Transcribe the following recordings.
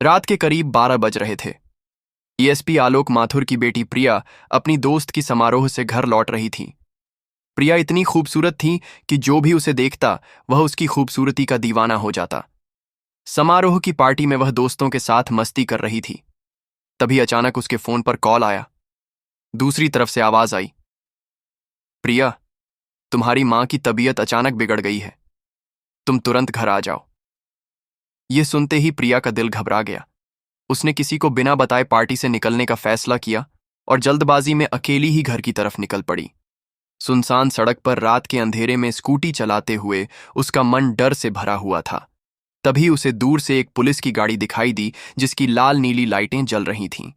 रात के करीब 12 बज रहे थे। ईएसपी आलोक माथुर की बेटी प्रिया अपनी दोस्त की समारोह से घर लौट रही थी। प्रिया इतनी खूबसूरत थी कि जो भी उसे देखता वह उसकी खूबसूरती का दीवाना हो जाता। समारोह की पार्टी में वह दोस्तों के साथ मस्ती कर रही थी। तभी अचानक उसके फोन पर कॉल आया। दूसरी तरफ से आवाज आई, प्रिया, तुम्हारी मां की तबीयत अचानक बिगड़ गई है, तुम तुरंत घर आ जाओ। यह सुनते ही प्रिया का दिल घबरा गया। उसने किसी को बिना बताए पार्टी से निकलने का फैसला किया और जल्दबाजी में अकेली ही घर की तरफ निकल पड़ी। सुनसान सड़क पर रात के अंधेरे में स्कूटी चलाते हुए उसका मन डर से भरा हुआ था। तभी उसे दूर से एक पुलिस की गाड़ी दिखाई दी जिसकी लाल नीली लाइटें जल रही थीं।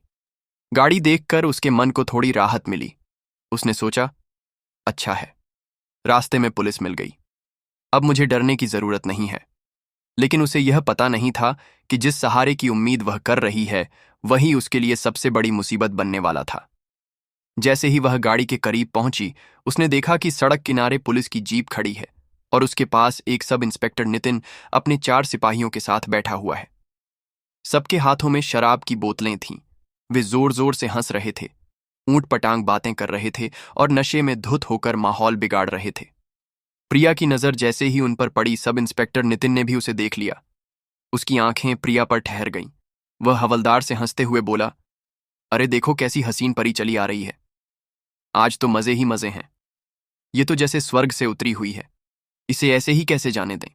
गाड़ी देखकर उसके मन को थोड़ी राहत मिली। उसने सोचा, अच्छा है, रास्ते में पुलिस मिल गई, अब मुझे डरने की जरूरत नहीं है। लेकिन उसे यह पता नहीं था कि जिस सहारे की उम्मीद वह कर रही है वही उसके लिए सबसे बड़ी मुसीबत बनने वाला था। जैसे ही वह गाड़ी के करीब पहुंची, उसने देखा कि सड़क किनारे पुलिस की जीप खड़ी है और उसके पास एक सब इंस्पेक्टर नितिन अपने 4 सिपाहियों के साथ बैठा हुआ है। सबके हाथों में शराब की बोतलें थीं। वे जोर जोर से हंस रहे थे, ऊंट पटांग बातें कर रहे थे और नशे में धुत होकर माहौल बिगाड़ रहे थे। प्रिया की नजर जैसे ही उन पर पड़ी, सब इंस्पेक्टर नितिन ने भी उसे देख लिया। उसकी आंखें प्रिया पर ठहर गईं। वह हवलदार से हंसते हुए बोला, अरे देखो कैसी हसीन परी चली आ रही है, आज तो मजे ही मजे हैं। ये तो जैसे स्वर्ग से उतरी हुई है, इसे ऐसे ही कैसे जाने दें।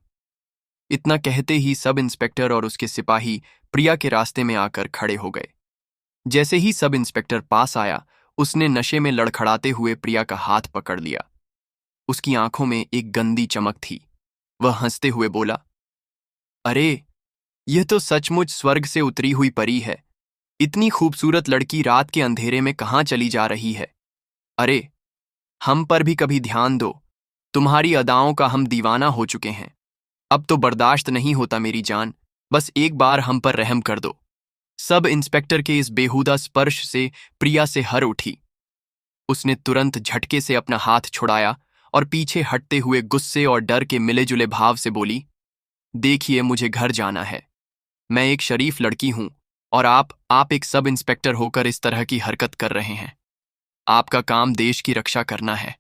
इतना कहते ही सब इंस्पेक्टर और उसके सिपाही प्रिया के रास्ते में आकर खड़े हो गए। जैसे ही सब इंस्पेक्टर पास आया, उसने नशे में लड़खड़ाते हुए प्रिया का हाथ पकड़ लिया। उसकी आंखों में एक गंदी चमक थी। वह हंसते हुए बोला, अरे, यह तो सचमुच स्वर्ग से उतरी हुई परी है। इतनी खूबसूरत लड़की रात के अंधेरे में कहाँ चली जा रही है? अरे, हम पर भी कभी ध्यान दो, तुम्हारी अदाओं का हम दीवाना हो चुके हैं। अब तो बर्दाश्त नहीं होता मेरी जान, बस एक बार हम पर रहम कर दो। सब इंस्पेक्टर के इस बेहुदा स्पर्श से प्रिया से हर उठी। उसने तुरंत झटके से अपना हाथ छुड़ाया और पीछे हटते हुए गुस्से और डर के मिले जुले भाव से बोली, देखिए, मुझे घर जाना है। मैं एक शरीफ लड़की हूं और आप एक सब इंस्पेक्टर होकर इस तरह की हरकत कर रहे हैं। आपका काम देश की रक्षा करना है,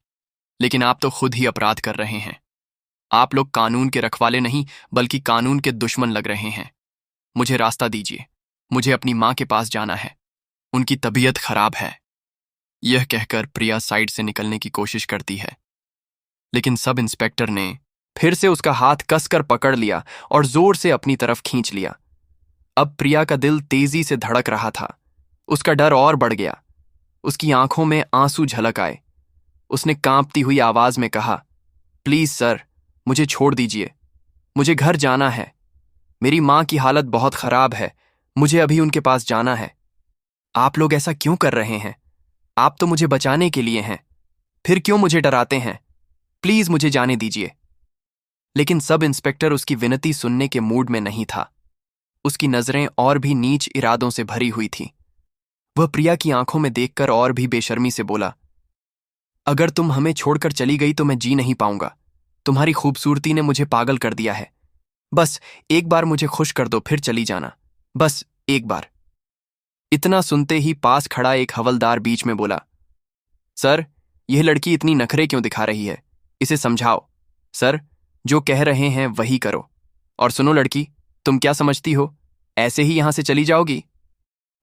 लेकिन आप तो खुद ही अपराध कर रहे हैं। आप लोग कानून के रखवाले नहीं बल्कि कानून के दुश्मन लग रहे हैं। मुझे रास्ता दीजिए, मुझे अपनी मां के पास जाना है, उनकी तबीयत खराब है। यह कहकर प्रिया साइड से निकलने की कोशिश करती है, लेकिन सब इंस्पेक्टर ने फिर से उसका हाथ कसकर पकड़ लिया और जोर से अपनी तरफ खींच लिया। अब प्रिया का दिल तेजी से धड़क रहा था। उसका डर और बढ़ गया। उसकी आंखों में आंसू झलक आए। उसने कांपती हुई आवाज में कहा, प्लीज सर, मुझे छोड़ दीजिए, मुझे घर जाना है। मेरी मां की हालत बहुत खराब है, मुझे अभी उनके पास जाना है। आप लोग ऐसा क्यों कर रहे हैं? आप तो मुझे बचाने के लिए हैं, फिर क्यों मुझे डराते हैं? प्लीज मुझे जाने दीजिए। लेकिन सब इंस्पेक्टर उसकी विनती सुनने के मूड में नहीं था। उसकी नजरें और भी नीच इरादों से भरी हुई थीं। वह प्रिया की आंखों में देखकर और भी बेशर्मी से बोला, अगर तुम हमें छोड़कर चली गई तो मैं जी नहीं पाऊंगा। तुम्हारी खूबसूरती ने मुझे पागल कर दिया है। बस एक बार मुझे खुश कर दो, फिर चली जाना, बस एक बार। इतना सुनते ही पास खड़ा एक हवलदार बीच में बोला, सर, यह लड़की इतनी नखरे क्यों दिखा रही है? इसे समझाओ। सर, जो कह रहे हैं वही करो। और सुनो लड़की, तुम क्या समझती हो, ऐसे ही यहां से चली जाओगी?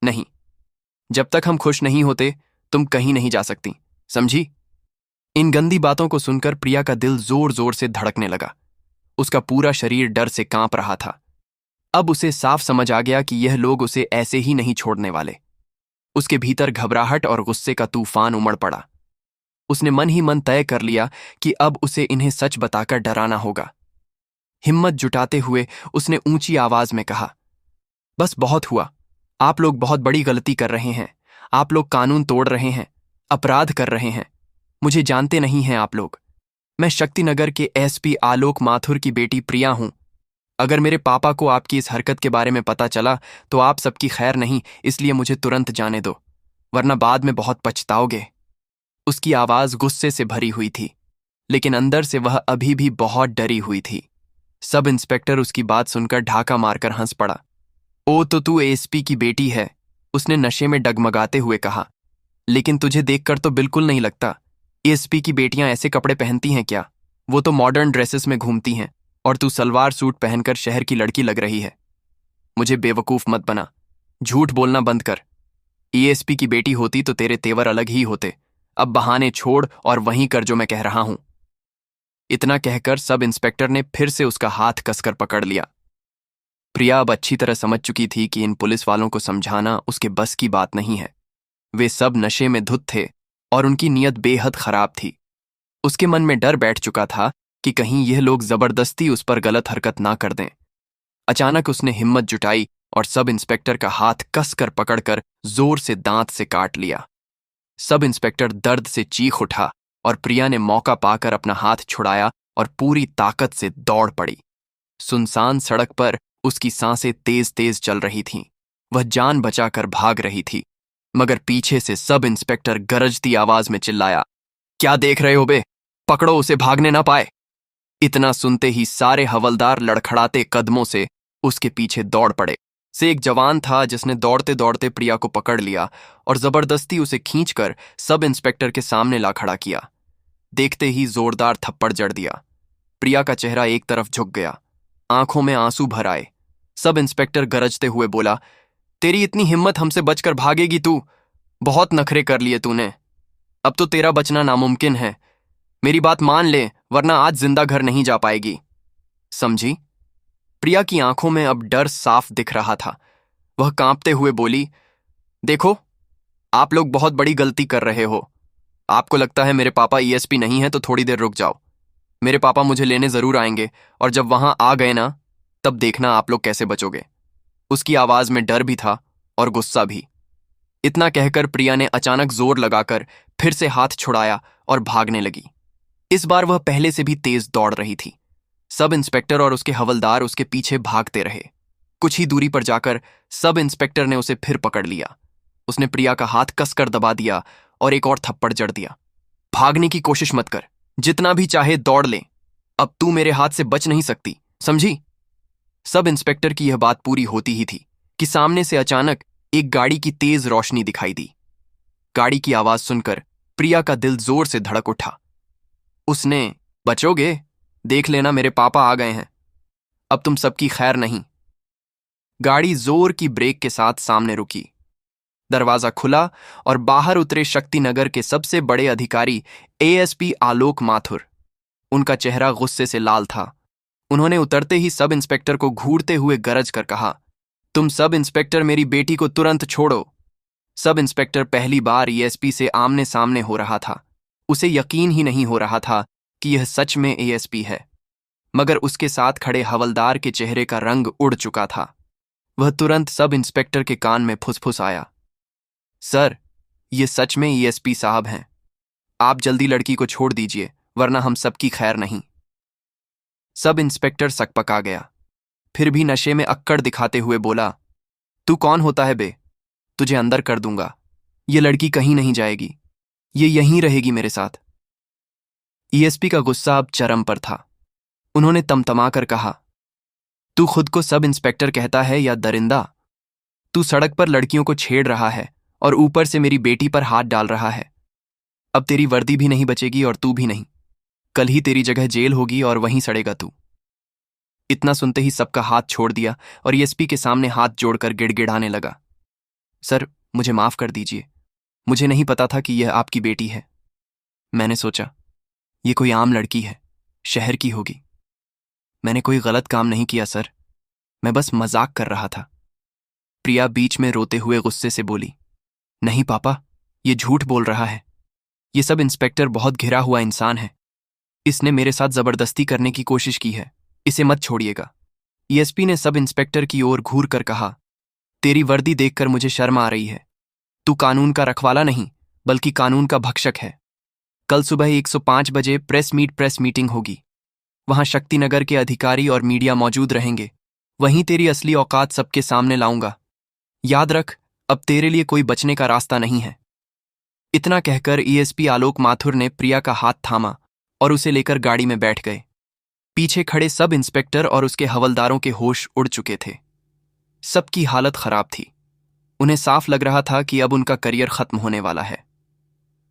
नहीं, जब तक हम खुश नहीं होते तुम कहीं नहीं जा सकती, समझी? इन गंदी बातों को सुनकर प्रिया का दिल जोर जोर से धड़कने लगा। उसका पूरा शरीर डर से कांप रहा था। अब उसे साफ समझ आ गया कि यह लोग उसे ऐसे ही नहीं छोड़ने वाले। उसके भीतर घबराहट और गुस्से का तूफान उमड़ पड़ा। उसने मन ही मन तय कर लिया कि अब उसे इन्हें सच बताकर डराना होगा। हिम्मत जुटाते हुए उसने ऊंची आवाज में कहा, बस बहुत हुआ। आप लोग बहुत बड़ी गलती कर रहे हैं। आप लोग कानून तोड़ रहे हैं, अपराध कर रहे हैं। मुझे जानते नहीं हैं आप लोग। मैं शक्तिनगर के एसपी आलोक माथुर की बेटी प्रिया हूं। अगर मेरे पापा को आपकी इस हरकत के बारे में पता चला तो आप सबकी खैर नहीं, इसलिए मुझे तुरंत जाने दो, वरना बाद में बहुत पछताओगे। उसकी आवाज गुस्से से भरी हुई थी, लेकिन अंदर से वह अभी भी बहुत डरी हुई थी। सब इंस्पेक्टर उसकी बात सुनकर ढाका मारकर हंस पड़ा। ओ तो तू एएसपी की बेटी है, उसने नशे में डगमगाते हुए कहा। लेकिन तुझे देखकर तो बिल्कुल नहीं लगता। एएसपी की बेटियां ऐसे कपड़े पहनती हैं क्या? वो तो मॉडर्न ड्रेसेस में घूमती हैं, और तू सलवार सूट पहनकर शहर की लड़की लग रही है। मुझे बेवकूफ मत बना, झूठ बोलना बंद कर। एएसपी की बेटी होती तो तेरे तेवर अलग ही होते। अब बहाने छोड़ और वहीं कर जो मैं कह रहा हूं। इतना कहकर सब इंस्पेक्टर ने फिर से उसका हाथ कसकर पकड़ लिया। प्रिया अब अच्छी तरह समझ चुकी थी कि इन पुलिस वालों को समझाना उसके बस की बात नहीं है। वे सब नशे में धुत थे और उनकी नीयत बेहद खराब थी। उसके मन में डर बैठ चुका था कि कहीं यह लोग जबरदस्ती उस पर गलत हरकत ना कर दें। अचानक उसने हिम्मत जुटाई और सब इंस्पेक्टर का हाथ कसकर पकड़कर जोर से दांत से काट लिया। सब इंस्पेक्टर दर्द से चीख उठा और प्रिया ने मौका पाकर अपना हाथ छुड़ाया और पूरी ताकत से दौड़ पड़ी। सुनसान सड़क पर उसकी सांसें तेज तेज चल रही थीं। वह जान बचाकर भाग रही थी, मगर पीछे से सब इंस्पेक्टर गरजती आवाज में चिल्लाया, क्या देख रहे हो बे? पकड़ो उसे, भागने ना पाए। इतना सुनते ही सारे हवलदार लड़खड़ाते कदमों से उसके पीछे दौड़ पड़े। से एक जवान था जिसने दौड़ते दौड़ते प्रिया को पकड़ लिया और जबरदस्ती उसे खींचकर सब इंस्पेक्टर के सामने ला खड़ा किया। देखते ही जोरदार थप्पड़ जड़ दिया। प्रिया का चेहरा एक तरफ झुक गया, आंखों में आंसू भर आए। सब इंस्पेक्टर गरजते हुए बोला, तेरी इतनी हिम्मत, हमसे बचकर भागेगी तू? बहुत नखरे कर लिए तूने, अब तो तेरा बचना नामुमकिन है। मेरी बात मान ले, वरना आज जिंदा घर नहीं जा पाएगी, समझी? प्रिया की आंखों में अब डर साफ दिख रहा था। वह कांपते हुए बोली, देखो, आप लोग बहुत बड़ी गलती कर रहे हो। आपको लगता है मेरे पापा ईएसपी नहीं है तो थोड़ी देर रुक जाओ। मेरे पापा मुझे लेने जरूर आएंगे, और जब वहां आ गए ना, तब देखना आप लोग कैसे बचोगे। उसकी आवाज में डर भी था और गुस्सा भी। इतना कहकर प्रिया ने अचानक जोर लगाकर फिर से हाथ छुड़ाया और भागने लगी। इस बार वह पहले से भी तेज दौड़ रही थी। सब इंस्पेक्टर और उसके हवलदार उसके पीछे भागते रहे। कुछ ही दूरी पर जाकर सब इंस्पेक्टर ने उसे फिर पकड़ लिया। उसने प्रिया का हाथ कसकर दबा दिया और एक और थप्पड़ जड़ दिया। भागने की कोशिश मत कर, जितना भी चाहे दौड़ ले, अब तू मेरे हाथ से बच नहीं सकती, समझी? सब इंस्पेक्टर की यह बात पूरी होती ही थी कि सामने से अचानक एक गाड़ी की तेज रोशनी दिखाई दी। गाड़ी की आवाज सुनकर प्रिया का दिल जोर से धड़क उठा। उसने, बचोगे? देख लेना, मेरे पापा आ गए हैं, अब तुम सबकी खैर नहीं। गाड़ी जोर की ब्रेक के साथ सामने रुकी। दरवाजा खुला और बाहर उतरे शक्तिनगर के सबसे बड़े अधिकारी एएसपी आलोक माथुर। उनका चेहरा गुस्से से लाल था। उन्होंने उतरते ही सब इंस्पेक्टर को घूरते हुए गरज कर कहा, तुम सब इंस्पेक्टर मेरी बेटी को तुरंत छोड़ो। सब इंस्पेक्टर पहली बार एएसपी से आमने सामने हो रहा था। उसे यकीन ही नहीं हो रहा था कि यह सच में एएसपी है, मगर उसके साथ खड़े हवलदार के चेहरे का रंग उड़ चुका था। वह तुरंत सब इंस्पेक्टर के कान में फुसफुसाया, सर, ये सच में एएसपी साहब हैं। आप जल्दी लड़की को छोड़ दीजिए, वरना हम सबकी खैर नहीं। सब इंस्पेक्टर सकपका गया, फिर भी नशे में अक्कड़ दिखाते हुए बोला, तू कौन होता है बे? तुझे अंदर कर दूंगा। ये लड़की कहीं नहीं जाएगी, ये यहीं रहेगी मेरे साथ। ईएसपी का गुस्सा अब चरम पर था। उन्होंने तमतमाकर कहा, तू खुद को सब इंस्पेक्टर कहता है या दरिंदा? तू सड़क पर लड़कियों को छेड़ रहा है और ऊपर से मेरी बेटी पर हाथ डाल रहा है। अब तेरी वर्दी भी नहीं बचेगी और तू भी नहीं। कल ही तेरी जगह जेल होगी और वहीं सड़ेगा तू। इतना सुनते ही सबका हाथ छोड़ दिया और ईएसपी के सामने हाथ जोड़कर गिड़गिड़ाने लगा, सर, मुझे माफ कर दीजिए। मुझे नहीं पता था कि यह आपकी बेटी है। मैंने सोचा ये कोई आम लड़की है, शहर की होगी। मैंने कोई गलत काम नहीं किया सर, मैं बस मजाक कर रहा था। प्रिया बीच में रोते हुए गुस्से से बोली, नहीं पापा, ये झूठ बोल रहा है। ये सब इंस्पेक्टर बहुत घिरा हुआ इंसान है। इसने मेरे साथ जबरदस्ती करने की कोशिश की है, इसे मत छोड़िएगा। ईएसपी ने सब इंस्पेक्टर की ओर घूर कर कहा, तेरी वर्दी देखकर मुझे शर्म आ रही है। तू कानून का रखवाला नहीं, बल्कि कानून का भक्षक है। कल सुबह 105 बजे प्रेस मीटिंग होगी। वहां शक्तिनगर के अधिकारी और मीडिया मौजूद रहेंगे। वहीं तेरी असली औकात सबके सामने लाऊंगा। याद रख, अब तेरे लिए कोई बचने का रास्ता नहीं है। इतना कहकर ईएसपी आलोक माथुर ने प्रिया का हाथ थामा और उसे लेकर गाड़ी में बैठ गए। पीछे खड़े सब इंस्पेक्टर और उसके हवलदारों के होश उड़ चुके थे। सबकी हालत खराब थी। उन्हें साफ लग रहा था कि अब उनका करियर खत्म होने वाला है।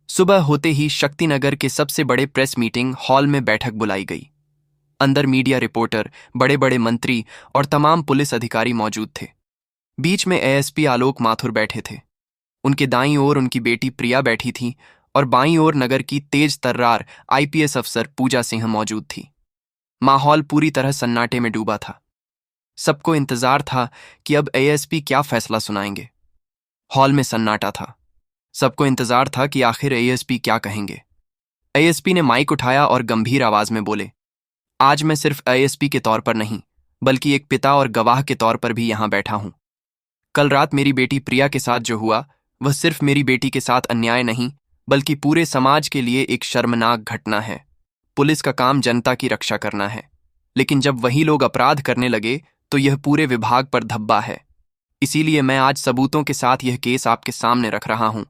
सुबह होते ही शक्तिनगर के सबसे बड़े प्रेस मीटिंग हॉल में बैठक बुलाई गई। अंदर मीडिया रिपोर्टर, बड़े बड़े मंत्री और तमाम पुलिस अधिकारी मौजूद थे। बीच में एएसपी आलोक माथुर बैठे थे। उनके दाईं ओर उनकी बेटी प्रिया बैठी थी और बाईं ओर नगर की तेज तर्रार आईपीएस अफसर पूजा सिंह मौजूद थी। माहौल पूरी तरह सन्नाटे में डूबा था। सबको इंतजार था कि अब एएसपी क्या फैसला सुनाएंगे। हॉल में सन्नाटा था। सबको इंतजार था कि आखिर एएसपी क्या कहेंगे। एएसपी ने माइक उठाया और गंभीर आवाज में बोले, आज मैं सिर्फ एएसपी के तौर पर नहीं, बल्कि एक पिता और गवाह के तौर पर भी यहां बैठा हूं। कल रात मेरी बेटी प्रिया के साथ जो हुआ, वह सिर्फ मेरी बेटी के साथ अन्याय नहीं, बल्कि पूरे समाज के लिए एक शर्मनाक घटना है। पुलिस का काम जनता की रक्षा करना है, लेकिन जब वही लोग अपराध करने लगे तो यह पूरे विभाग पर धब्बा है। इसीलिए मैं आज सबूतों के साथ यह केस आपके सामने रख रहा हूं।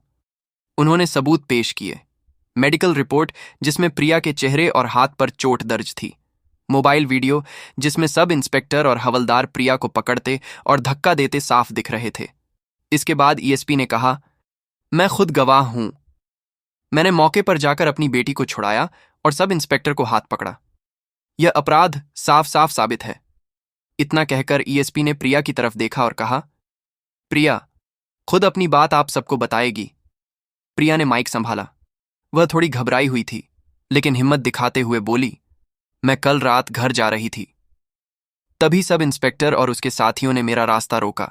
उन्होंने सबूत पेश किए। मेडिकल रिपोर्ट जिसमें प्रिया के चेहरे और हाथ पर चोट दर्ज थी। मोबाइल वीडियो जिसमें सब इंस्पेक्टर और हवलदार प्रिया को पकड़ते और धक्का देते साफ दिख रहे थे। इसके बाद ईएसपी ने कहा, मैं खुद गवाह हूं। मैंने मौके पर जाकर अपनी बेटी को छुड़ाया और सब इंस्पेक्टर को हाथ पकड़ा। यह अपराध साफ साफ साबित है। इतना कहकर ईएसपी ने प्रिया की तरफ देखा और कहा, प्रिया खुद अपनी बात आप सबको बताएगी। प्रिया ने माइक संभाला। वह थोड़ी घबराई हुई थी, लेकिन हिम्मत दिखाते हुए बोली, मैं कल रात घर जा रही थी। तभी सब इंस्पेक्टर और उसके साथियों ने मेरा रास्ता रोका।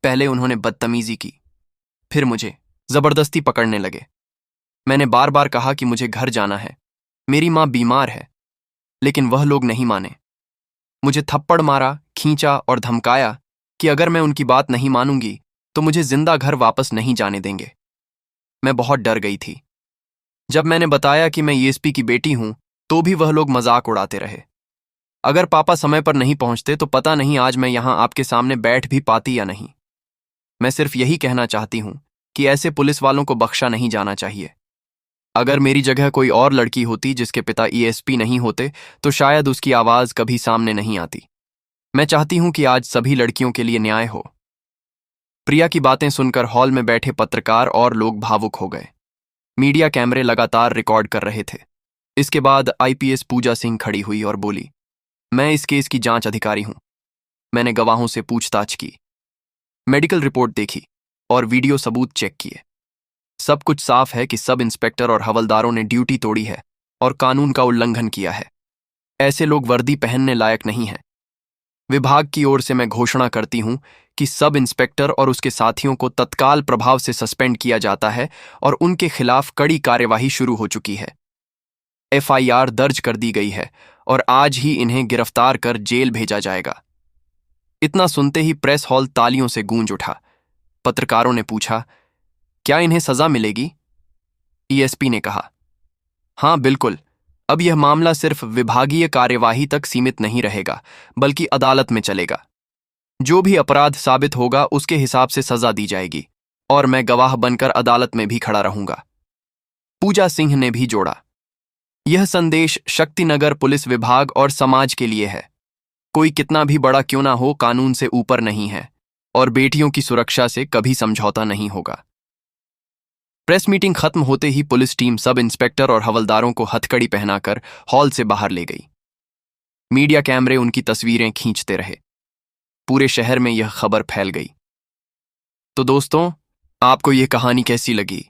पहले उन्होंने बदतमीजी की, फिर मुझे जबरदस्ती पकड़ने लगे। मैंने बार बार कहा कि मुझे घर जाना है, मेरी मां बीमार है, लेकिन वह लोग नहीं माने। मुझे थप्पड़ मारा, खींचा और धमकाया कि अगर मैं उनकी बात नहीं मानूंगी तो मुझे जिंदा घर वापस नहीं जाने देंगे। मैं बहुत डर गई थी। जब मैंने बताया कि मैं ईएसपी की बेटी हूं, तो भी वह लोग मजाक उड़ाते रहे। अगर पापा समय पर नहीं पहुंचते तो पता नहीं आज मैं यहां आपके सामने बैठ भी पाती या नहीं। मैं सिर्फ यही कहना चाहती हूं कि ऐसे पुलिस वालों को बख्शा नहीं जाना चाहिए। अगर मेरी जगह कोई और लड़की होती जिसके पिता ईएसपी नहीं होते तो शायद उसकी आवाज कभी सामने नहीं आती। मैं चाहती हूं कि आज सभी लड़कियों के लिए न्याय हो। प्रिया की बातें सुनकर हॉल में बैठे पत्रकार और लोग भावुक हो गए। मीडिया कैमरे लगातार रिकॉर्ड कर रहे थे। इसके बाद आईपीएस पूजा सिंह खड़ी हुई और बोली, मैं इस केस की जांच अधिकारी हूं। मैंने गवाहों से पूछताछ की, मेडिकल रिपोर्ट देखी और वीडियो सबूत चेक किए। सब कुछ साफ है कि सब इंस्पेक्टर और हवलदारों ने ड्यूटी तोड़ी है और कानून का उल्लंघन किया है। ऐसे लोग वर्दी पहनने लायक नहीं हैं। विभाग की ओर से मैं घोषणा करती हूं कि सब इंस्पेक्टर और उसके साथियों को तत्काल प्रभाव से सस्पेंड किया जाता है और उनके खिलाफ कड़ी कार्यवाही शुरू हो चुकी है। एफआईआर दर्ज कर दी गई है और आज ही इन्हें गिरफ्तार कर जेल भेजा जाएगा। इतना सुनते ही प्रेस हॉल तालियों से गूंज उठा। पत्रकारों ने पूछा, क्या इन्हें सजा मिलेगी? ईएसपी ने कहा, हां बिल्कुल। अब यह मामला सिर्फ विभागीय कार्यवाही तक सीमित नहीं रहेगा, बल्कि अदालत में चलेगा। जो भी अपराध साबित होगा उसके हिसाब से सजा दी जाएगी और मैं गवाह बनकर अदालत में भी खड़ा रहूंगा। पूजा सिंह ने भी जोड़ा, यह संदेश शक्तिनगर पुलिस विभाग और समाज के लिए है। कोई कितना भी बड़ा क्यों ना हो, कानून से ऊपर नहीं है और बेटियों की सुरक्षा से कभी समझौता नहीं होगा। प्रेस मीटिंग खत्म होते ही पुलिस टीम सब इंस्पेक्टर और हवलदारों को हथकड़ी पहनाकर हॉल से बाहर ले गई। मीडिया कैमरे उनकी तस्वीरें खींचते रहे। पूरे शहर में यह खबर फैल गई। तो दोस्तों, आपको यह कहानी कैसी लगी?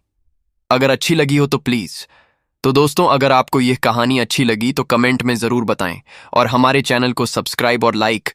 अगर अच्छी लगी हो तो दोस्तों, अगर आपको यह कहानी अच्छी लगी तो कमेंट में जरूर बताएं और हमारे चैनल को सब्सक्राइब और लाइक